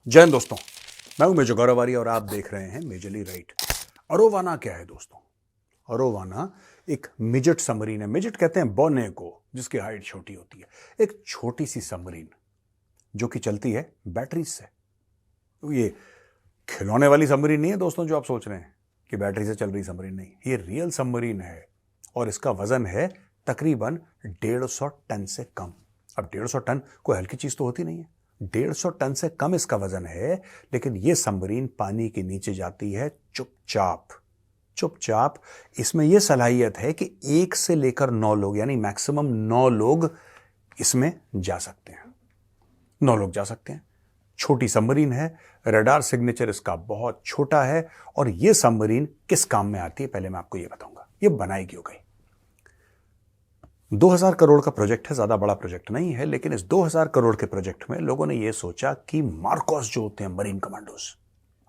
जय हिंद दोस्तों, मैं हूं मेजर गौरवारी और आप देख रहे हैं मेजरली राइट। अरोवाना क्या है दोस्तों? अरोवाना एक मिजेट सबमरीन है। मिजेट कहते हैं बौने को, जिसकी हाइट छोटी होती है। एक छोटी सी सबमरीन जो कि चलती है बैटरी से। ये खिलौने वाली सबमरीन नहीं है दोस्तों, जो आप सोच रहे हैं कि बैटरी से चल रही सबमरीन नहीं। ये रियल सबमरीन है और इसका वजन है तकरीबन 150 टन से कम। अब 150 टन कोई हल्की चीज तो होती नहीं है। 150 टन से कम इसका वजन है, लेकिन यह सबमरीन पानी के नीचे जाती है चुपचाप चुपचाप। इसमें यह सलाहियत है कि 1 से लेकर 9 लोग, यानी मैक्सिमम 9 लोग इसमें जा सकते हैं। 9 लोग जा सकते हैं। छोटी सबमरीन है, रडार सिग्नेचर इसका बहुत छोटा है। और यह सबमरीन किस काम में आती है, पहले मैं आपको यह बताऊंगा। यह बनाई क्यों गई? 2000 करोड़ का प्रोजेक्ट है, ज्यादा बड़ा प्रोजेक्ट नहीं है, लेकिन इस 2000 करोड़ के प्रोजेक्ट में लोगों ने यह सोचा कि मार्कोस जो होते हैं मरीन कमांडोज,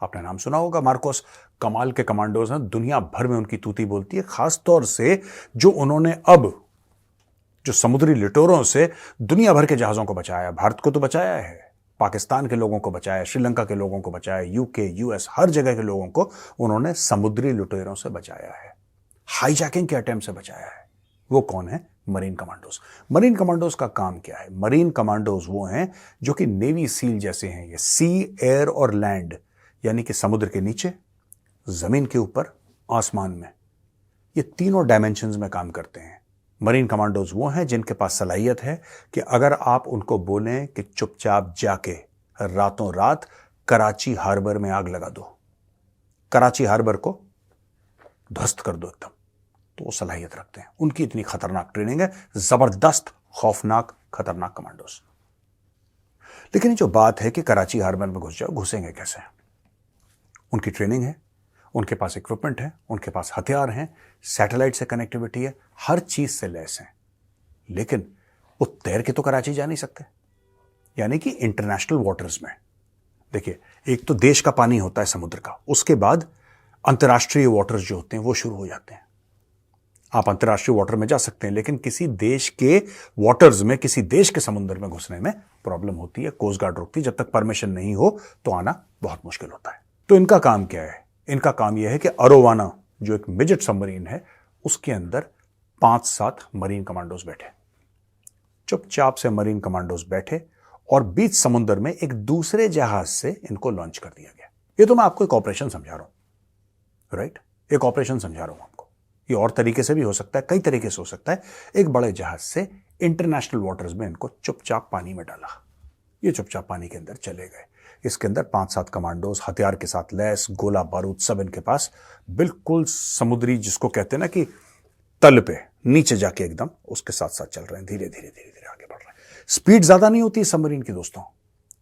आपने नाम सुना होगा मार्कोस, कमाल के कमांडोज हैं। दुनिया भर में उनकी तूती बोलती है, खासतौर से जो उन्होंने अब जो समुद्री लिटोरों से दुनिया भर के जहाजों को बचाया। भारत को तो बचाया है, पाकिस्तान के लोगों को बचाया, श्रीलंका के लोगों को बचाया, यूके, यूएस, हर जगह के लोगों को उन्होंने समुद्री लुटेरों से बचाया है, हाईजैकिंग के अटेम्प्ट से बचाया है। वो कौन है? Marine commandos. मरीन कमांडोज का काम क्या है? मरीन कमांडोज वो हैं जो कि नेवी सील जैसे हैं। ये सी, एयर और लैंड, यानी कि समुद्र के नीचे, जमीन के ऊपर, आसमान में, ये तीनों डायमेंशंस में काम करते हैं। मरीन कमांडोज वो हैं जिनके पास सलाहियत है कि अगर आप उनको बोलें कि चुपचाप जाके रातों रात कराची हार्बर में आग लगा दो, कराची हार्बर को ध्वस्त कर दो एकदम, तो वो सलाहियत रखते हैं। उनकी इतनी खतरनाक ट्रेनिंग है, जबरदस्त, खौफनाक, खतरनाक कमांडोज। लेकिन ये जो बात है कि कराची हार्बर में घुस जाओ, घुसेंगे कैसे? उनकी ट्रेनिंग है, उनके पास इक्विपमेंट है, उनके पास हथियार हैं, सैटेलाइट से कनेक्टिविटी है, हर चीज से लैस है। लेकिन वो तैर के तो कराची जा नहीं सकते, यानी कि इंटरनेशनल वाटर्स में। देखिए, एक तो देश का पानी होता है समुद्र का, उसके बाद अंतर्राष्ट्रीय वाटर्स जो होते हैं वो शुरू हो जाते हैं। आप अंतर्राष्ट्रीय वाटर में जा सकते हैं, लेकिन किसी देश के वाटर्स में, किसी देश के समुद्र में घुसने में प्रॉब्लम होती है। कोस्ट गार्ड रोकती है, जब तक परमिशन नहीं हो तो आना बहुत मुश्किल होता है। तो इनका काम क्या है? इनका काम यह है कि अरोवाना जो एक मिजेट सबमरीन है, उसके अंदर 5-7 मरीन कमांडोज बैठे, चुपचाप से मरीन कमांडोज बैठे, और बीच समुद्र में एक दूसरे जहाज से इनको लॉन्च कर दिया गया। ये तो मैं आपको एक ऑपरेशन समझा रहा हूं, राइट? एक ऑपरेशन समझा रहा हूं आपको। ये और तरीके से भी हो सकता है, कई तरीके से हो सकता है। एक बड़े जहाज से इंटरनेशनल वाटर्स में इनको चुपचाप पानी में डाला, ये चुपचाप पानी के अंदर चले गए। इसके अंदर 5-7 कमांडोज हथियार के साथ लैस, गोला बारूद सब इनके पास, बिल्कुल समुद्री, जिसको कहते हैं ना कि तल पे नीचे जाके एकदम उसके साथ साथ चल रहे हैं, धीरे धीरे धीरे धीरे आगे बढ़ रहे हैं। स्पीड ज्यादा नहीं होती सबमरीन की दोस्तों,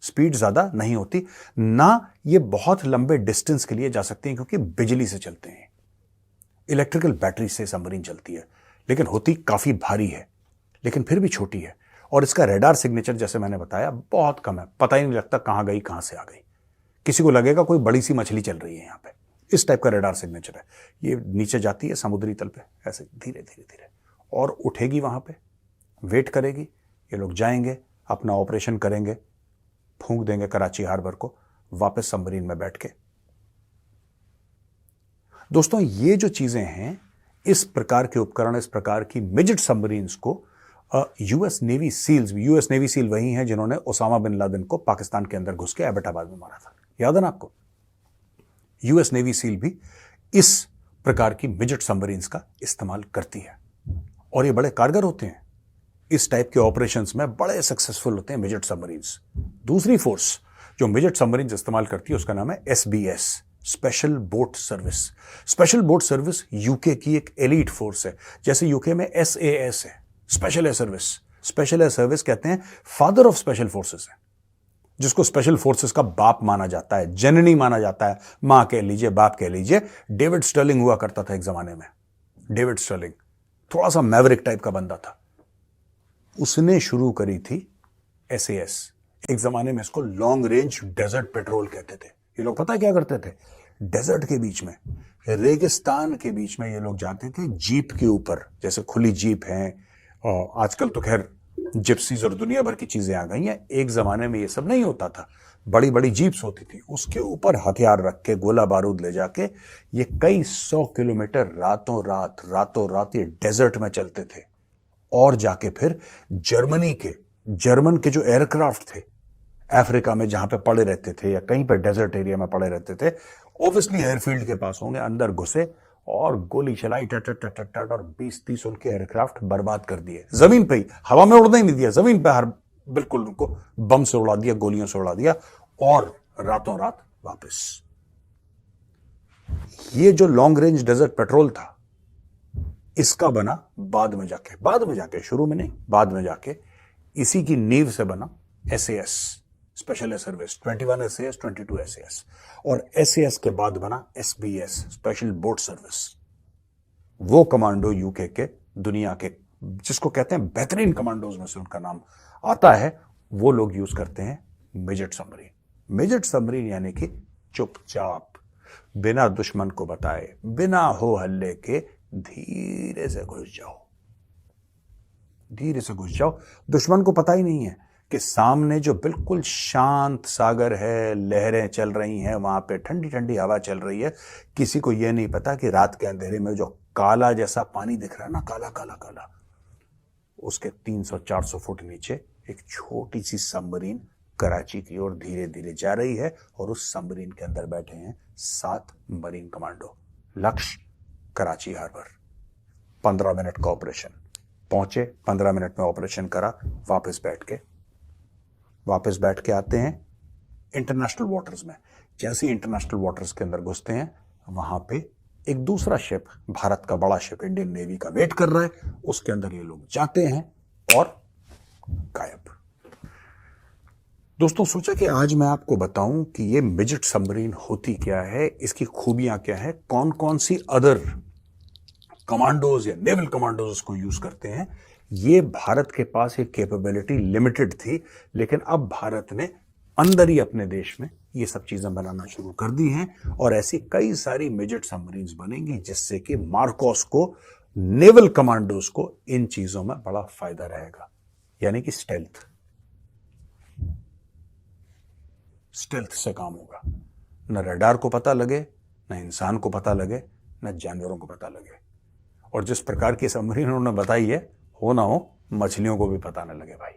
स्पीड ज्यादा नहीं होती ना। ये बहुत लंबे डिस्टेंस के लिए जा सकते हैं क्योंकि बिजली से चलते हैं, इलेक्ट्रिकल बैटरी से सबमरीन चलती है, लेकिन होती काफी भारी है, लेकिन फिर भी छोटी है। और इसका रडार सिग्नेचर, जैसे मैंने बताया, बहुत कम है। पता ही नहीं लगता कहां गई, कहां से आ गई। किसी को लगेगा कोई बड़ी सी मछली चल रही है यहां पे, इस टाइप का रडार सिग्नेचर है। ये नीचे जाती है समुद्री तल पे, ऐसे धीरे धीरे धीरे, और उठेगी, वहां पे वेट करेगी। ये लोग जाएंगे, अपना ऑपरेशन करेंगे, फूंक देंगे कराची हार्बर को, वापस सबमरीन में बैठ के। दोस्तों, ये जो चीजें हैं, इस प्रकार के उपकरण, इस प्रकार की मिजेट सबमरीन्स को US navy SEALs, US navy SEAL वही हैं जिन्होंने ओसामा बिन लादेन को पाकिस्तान के अंदर घुस के एबटाबाद में मारा था, याद है ना आपको? यूएस नेवी सील भी इस प्रकार की मिजेट सबमरीन्स का इस्तेमाल करती है, और ये बड़े कारगर होते हैं। इस टाइप के ऑपरेशंस में बड़े सक्सेसफुल होते हैं मिजेट सबमरीन्स। दूसरी फोर्स जो मिजेट सबमरीन्स इस्तेमाल करती है, उसका नाम है SBS, special boat service. Special boat service UK की एक एलीट फोर्स है। जैसे यूके में SAS है, special air service. Special air service कहते हैं फादर ऑफ स्पेशल फोर्सेस है, जिसको स्पेशल फोर्सेस का बाप माना जाता है, जननी माना जाता है, मां कह लीजिए, बाप कह लीजिए। डेविड स्टर्लिंग हुआ करता था एक जमाने में। डेविड स्टर्लिंग थोड़ा सा मैवरिक टाइप का बंदा था, उसने शुरू करी थी SAS। एक जमाने में इसको लॉन्ग रेंज डेजर्ट पेट्रोल कहते थे। ये लोग पता है क्या करते थे? डेजर्ट के बीच में, रेगिस्तान के बीच में ये लोग जाते थे जीप के ऊपर, जैसे खुली जीप है, और आजकल तो खैर जिप्सीज और दुनिया भर की चीजें आ गई हैं। एक जमाने में ये सब नहीं होता था, बड़ी बड़ी जीप्स होती थी, उसके ऊपर हथियार रख के गोला बारूद ले जाके ये कई 100 किलोमीटर रातों रात ये डेजर्ट में चलते थे। और जाके फिर जर्मन के जो एयरक्राफ्ट थे अफ्रीका में जहां पे पड़े रहते थे या कहीं पर डेजर्ट एरिया में पड़े रहते थे, ऑब्वियसली एयरफील्ड के पास होंगे, अंदर घुसे और गोली चलाई, टट टट टट टट, और 20-30 उनके एयरक्राफ्ट बर्बाद कर दिए जमीन पे ही। हवा में उड़ने ही नहीं दिया, जमीन पे हर बिल्कुल उनको बम से उड़ा दिया, गोलियों से उड़ा दिया, और रातों रात वापस। ये जो लॉन्ग रेंज डेजर्ट पेट्रोल था, इसका बना बाद में जाके, शुरू में नहीं, बाद में जाके इसी की नींव से बना SAS, special air service, 21 SAS, 22 SAS, और SAS के बाद बना SBS, स्पेशल बोट सर्विस। वो कमांडो यूके के दुनिया के जिसको कहते हैं बेहतरीन कमांडोज में से उनका नाम आता है, वो लोग यूज करते हैं मिजेट सबमरीन। मिजेट सबमरीन यानी कि चुपचाप, बिना दुश्मन को बताए, बिना हो हल्ले के धीरे से घुस जाओ। दुश्मन को पता ही नहीं है कि सामने जो बिल्कुल शांत सागर है, लहरें चल रही हैं, वहां पे ठंडी ठंडी हवा चल रही है। किसी को यह नहीं पता कि रात के अंधेरे में जो काला जैसा पानी दिख रहा है ना, काला काला काला, उसके 300-400 फुट नीचे एक छोटी सी सबमरीन कराची की ओर धीरे धीरे जा रही है, और उस सबमरीन के अंदर बैठे हैं 7 मरीन कमांडो। लक्ष्य कराची हार्बर। 15 मिनट का ऑपरेशन, पहुंचे, 15 मिनट में ऑपरेशन करा, वापस बैठ के आते हैं इंटरनेशनल वाटर्स में। जैसे इंटरनेशनल वाटर्स के अंदर घुसते हैं, वहां पे एक दूसरा शिप, भारत का बड़ा शिप, इंडियन नेवी का, वेट कर रहा है। उसके अंदर ये लोग जाते हैं और गायब। दोस्तों, सोचा कि आज मैं आपको बताऊं कि ये मिजेट सबमरीन होती क्या है, इसकी खूबियां क्या है, कौन कौन सी अदर कमांडोज या नेवल कमांडोज इसको यूज करते हैं। ये भारत के पास ये कैपेबिलिटी लिमिटेड थी, लेकिन अब भारत ने अंदर ही अपने देश में ये सब चीजें बनाना शुरू कर दी हैं, और ऐसी कई सारी मिजेट सबमरीन्स बनेंगी जिससे कि मार्कोस को, नेवल कमांडोज को इन चीजों में बड़ा फायदा रहेगा। यानी कि स्टेल्थ से काम होगा। न रडार को पता लगे, न इंसान को पता लगे, न जानवरों को पता लगे। और जिस प्रकार की सबमरीन उन्होंने बताई है, हो ना हो मछलियों को भी पता न लगे भाई।